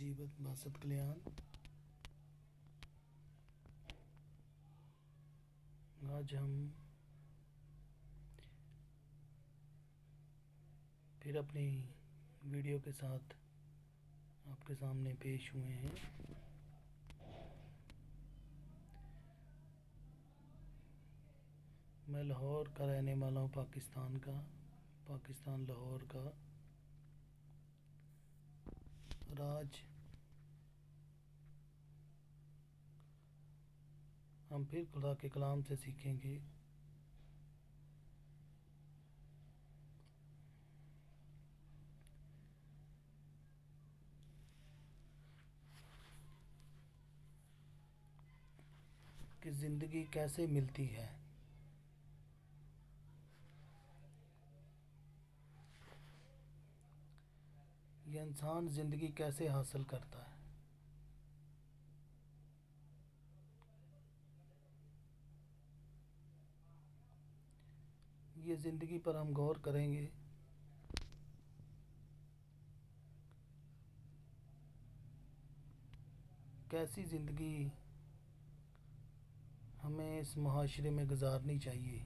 जीवत बासत कल्याण। आज हम फिर अपनी वीडियो के साथ आपके सामने पेश हुए हैं। मैं लाहौर का रहने वाला हूँ, पाकिस्तान लाहौर का। और आज हम फिर खुदा के कलाम से सीखेंगे। कि ज़िंदगी कैसे मिलती है। यह इंसान ज़िंदगी कैसे हासिल करता है। ये ज़िंदगी पर हम गौर करेंगे। कैसी ज़िंदगी हमें इस मुआशरे में गुजारनी चाहिए।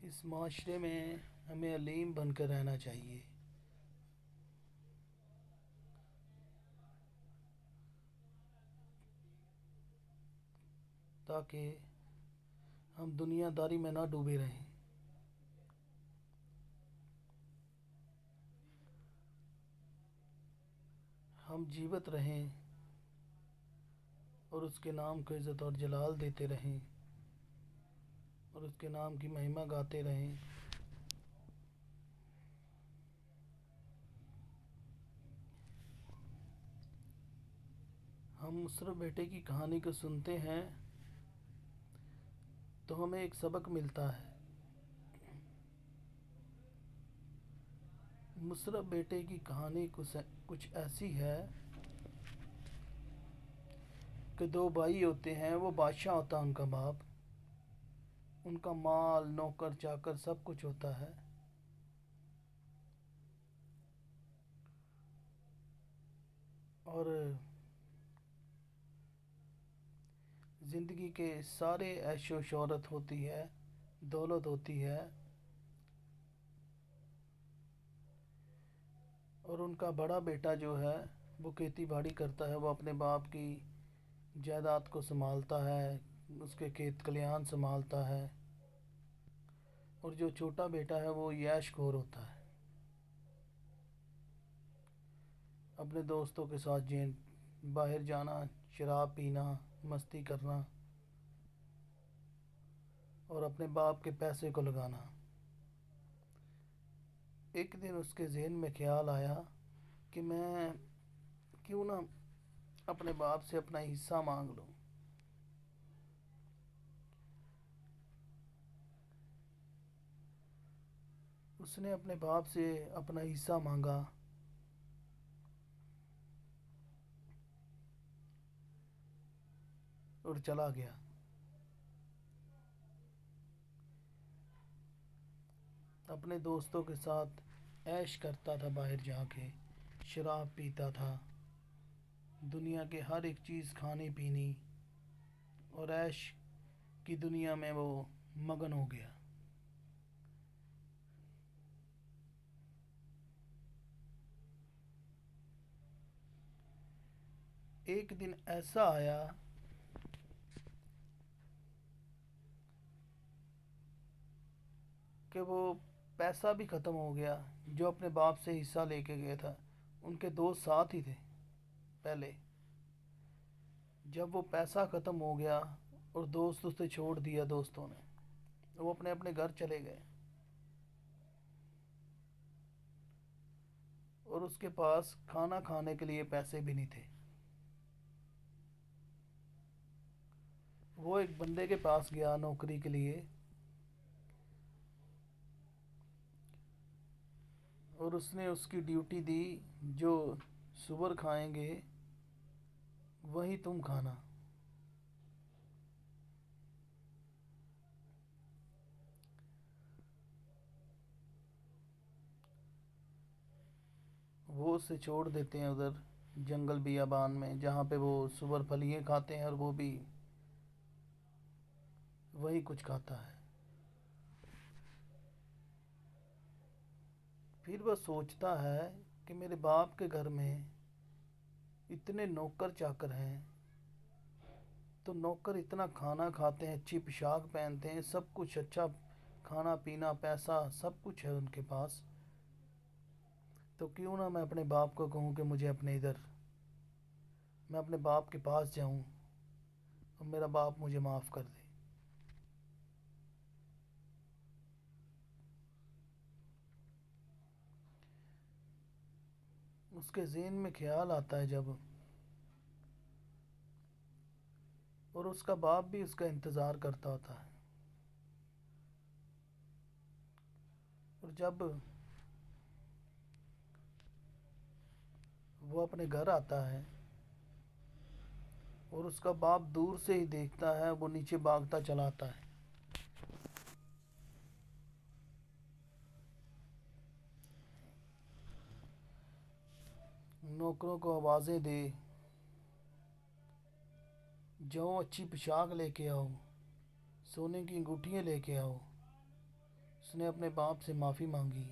इस मुआशरे में हमें अलीम बनकर रहना चाहिए। ताकि हम दुनियादारी में ना डूबे रहें। हम जीवित रहें और उसके नाम को इज़्ज़त और जलाल देते रहें और उसके नाम की महिमा गाते रहें। हम मुसर्रफ बेटे की कहानी को सुनते हैं तो हमें एक सबक मिलता है। मुसर्रफ बेटे की कहानी कुछ ऐसी है कि दो भाई होते हैं। वो बादशाह होता है उनका बाप। उनका माल नौकर चाकर सब कुछ होता है। और ज़िंदगी के सारे ऐशो शोहरत होती है, दौलत होती है। और उनका बड़ा बेटा जो है वो खेती बाड़ी करता है। वो अपने बाप की जायदाद को संभालता है, उसके खेत खलिहान संभालता है। और जो छोटा बेटा है वो यैशखोर होता है, अपने दोस्तों के साथ बाहर जाना, शराब पीना, मस्ती करना और अपने बाप के पैसे को लगाना। एक दिन उसके जहन में ख्याल आया कि मैं क्यों ना अपने बाप से अपना हिस्सा मांग लूं। उसने अपने बाप से अपना हिस्सा मांगा और चला गया। अपने दोस्तों के साथ ऐश करता था, बाहर जाके शराब पीता था, दुनिया के हर एक चीज़ खाने पीनी और ऐश की दुनिया में वो मगन हो गया। एक दिन ऐसा आया कि वो पैसा भी ख़त्म हो गया जो अपने बाप से हिस्सा लेके गया था। उनके दोस्त साथ ही थे पहले। जब वो पैसा ख़त्म हो गया और दोस्त उसे छोड़ दिया दोस्तों ने, वो अपने अपने घर चले गए। और उसके पास खाना खाने के लिए पैसे भी नहीं थे। वो एक बंदे के पास गया नौकरी के लिए और उसने उसकी ड्यूटी दी, जो सुअर खाएंगे वही तुम खाना। वो उसे छोड़ देते हैं उधर जंगल बियाबान में, जहाँ पे वो सुअर फलियाँ खाते हैं और वो भी वही कुछ खाता है। फिर वह सोचता है कि मेरे बाप के घर में इतने नौकर चाकर हैं, तो नौकर इतना खाना खाते हैं, अच्छी पोशाक पहनते हैं, सब कुछ अच्छा, खाना पीना पैसा सब कुछ है उनके पास, तो क्यों ना मैं अपने बाप को कहूँ कि मुझे अपने इधर, मैं अपने बाप के पास जाऊँ और मेरा बाप मुझे माफ़ कर दे। उसके ज़हन में ख्याल आता है जब, और उसका बाप भी उसका इंतज़ार करता होता है। और जब वो अपने घर आता है और उसका बाप दूर से ही देखता है, वो नीचे भागता चला आता है। नौकरों को आवाज़ें दे, जाओ अच्छी पोशाक लेके आओ, सोने की अंगूठियाँ लेके आओ। उसने अपने बाप से माफ़ी मांगी,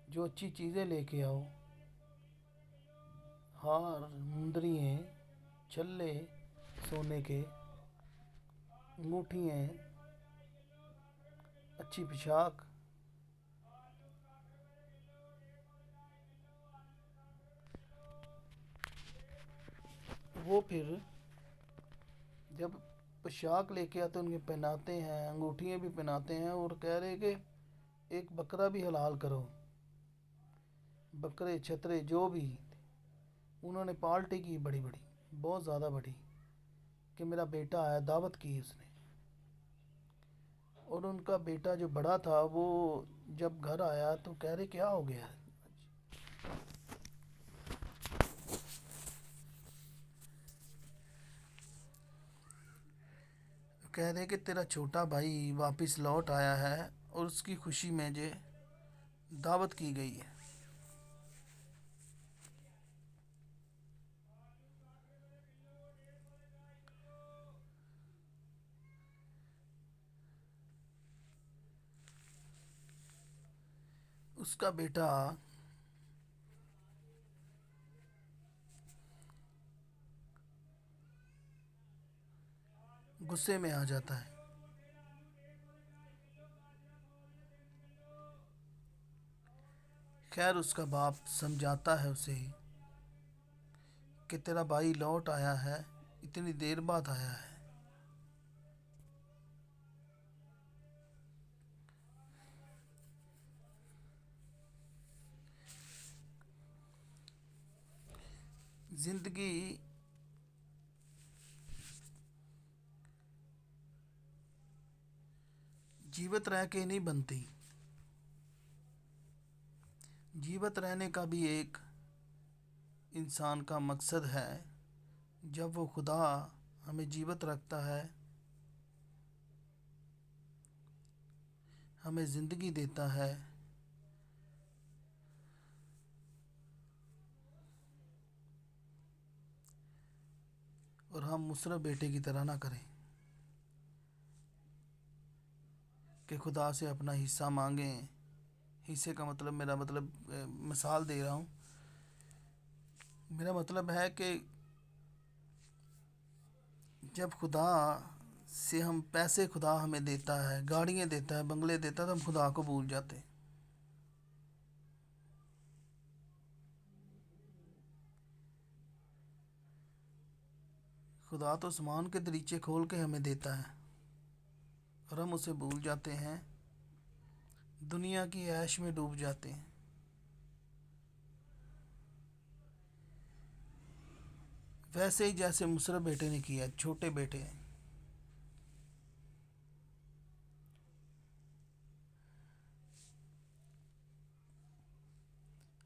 जो अच्छी चीज़ें लेके आओ, हार, मुंदरियाँ, छल्ले सोने के, अंगूठियाँ, अच्छी पोशाक। वो फिर जब पोशाक लेके आते उनके पहनाते हैं, अंगूठियाँ भी पहनाते हैं, और कह रहे कि एक बकरा भी हलाल करो। बकरे छतरे जो भी, उन्होंने पार्टी की बड़ी बड़ी, बहुत ज़्यादा बड़ी, कि मेरा बेटा आया, दावत की उसने। और उनका बेटा जो बड़ा था वो जब घर आया तो कह रहे क्या हो गया। कह रहे कि तेरा छोटा भाई वापस लौट आया है और उसकी खुशी में जे दावत की गई है। उसका बेटा गुस्से में आ जाता है। खैर उसका बाप समझाता है उसे कि तेरा भाई लौट आया है, इतनी देर बाद आया है। जिंदगी जीवित रह के नहीं बनती, जीवित रहने का भी एक इंसान का मकसद है। जब वो खुदा हमें जीवित रखता है, हमें ज़िंदगी देता है, और हम मुसरफ बेटे की तरह ना करें कि खुदा से अपना हिस्सा मांगें। हिस्से का मतलब, मेरा मतलब मिसाल दे रहा हूँ, मेरा मतलब है कि जब खुदा से हम पैसे, खुदा हमें देता है, गाड़ियाँ देता है, बंगले देता है, तो हम खुदा को भूल जाते हैं। खुदा तो आसमान के दरीचे खोल के हमें देता है और हम उसे भूल जाते हैं, दुनिया की ऐश में डूब जाते हैं। वैसे ही जैसे मुशर्रफ बेटे ने किया, छोटे बेटे।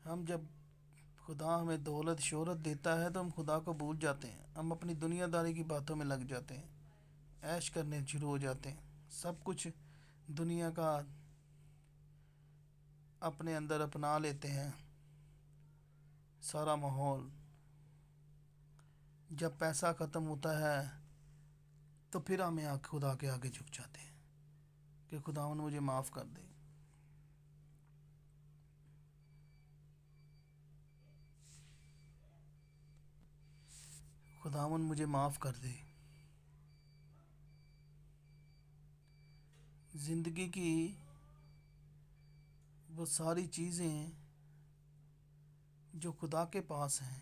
हम जब, खुदा हमें दौलत शोहरत देता है तो हम खुदा को भूल जाते हैं, हम अपनी दुनियादारी की बातों में लग जाते हैं, ऐश करने शुरू हो जाते हैं, सब कुछ दुनिया का अपने अंदर अपना लेते हैं सारा माहौल। जब पैसा ख़त्म होता है तो फिर हमें खुदा के आगे झुक जाते हैं कि खुदावन मुझे माफ़ कर दे। खुदावन मुझे माफ़ कर दे। ज़िंदगी की वो सारी चीज़ें जो खुदा के पास हैं,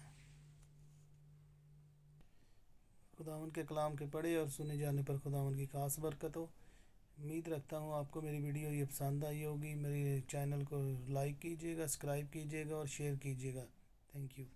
खुदावन के कलाम के पढ़े और सुने जाने पर खुदावन की खास बरकत हो। उम्मीद रखता हूँ आपको मेरी वीडियो ये पसंद आई होगी। मेरे चैनल को लाइक कीजिएगा, सब्सक्राइब कीजिएगा और शेयर कीजिएगा। Thank you.